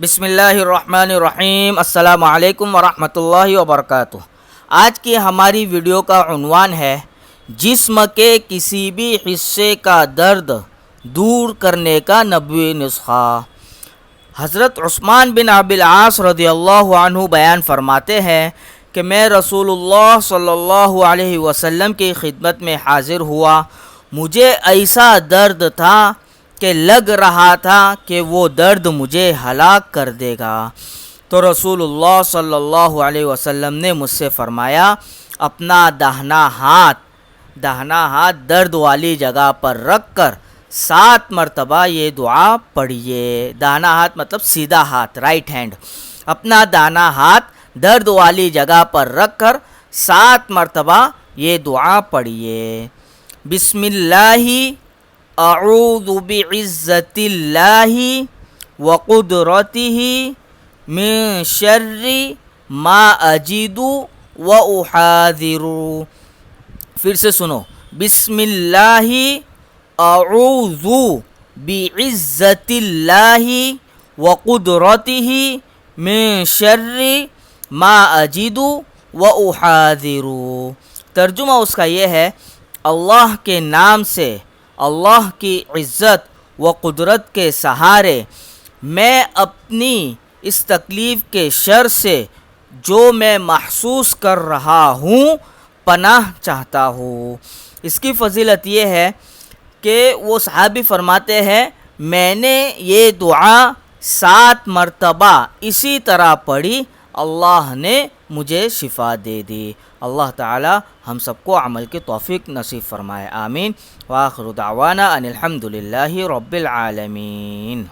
بسم اللہ الرحمن الرحیم۔ السلام علیکم ورحمۃ اللہ وبرکاتہ۔ آج کی ہماری ویڈیو کا عنوان ہے جسم کے کسی بھی حصے کا درد دور کرنے کا نبوی نسخہ۔ حضرت عثمان بن ابی العاص رضی اللہ عنہ بیان فرماتے ہیں کہ میں رسول اللہ صلی اللہ علیہ وسلم کی خدمت میں حاضر ہوا۔ مجھے ایسا درد تھا کہ لگ رہا تھا کہ وہ درد مجھے ہلاک کر دے گا۔ تو رسول اللہ صلی اللہ علیہ وسلم نے مجھ سے فرمایا، اپنا داہنا ہاتھ درد والی جگہ پر رکھ کر 7 مرتبہ یہ دعا پڑھیے۔ داہنا ہاتھ مطلب سیدھا ہاتھ، رائٹ ہینڈ۔ اپنا داہنا ہاتھ درد والی جگہ پر رکھ کر 7 مرتبہ یہ دعا پڑھیے۔ بسم اللہ اعوذ بعزت اللہ وقدرتہ من شر ما اجد واحاذر۔ پھر سے سنو، بسم اللہ اعوذ بعزت اللہ وقدرتہ من شر ما اجد واحاذر۔ ترجمہ اس کا یہ ہے، اللہ کے نام سے، اللہ کی عزت و قدرت کے سہارے میں اپنی اس تکلیف کے شر سے جو میں محسوس کر رہا ہوں پناہ چاہتا ہوں۔ اس کی فضیلت یہ ہے کہ وہ صحابی فرماتے ہیں، میں نے یہ دعا 7 مرتبہ اسی طرح پڑھی، اللہ نے مجھے شفا دے دی۔ اللہ تعالی ہم سب کو عمل کی توفیق نصیب فرمائے، آمین۔ وآخر دعوانا ان الحمد للہ رب العالمین۔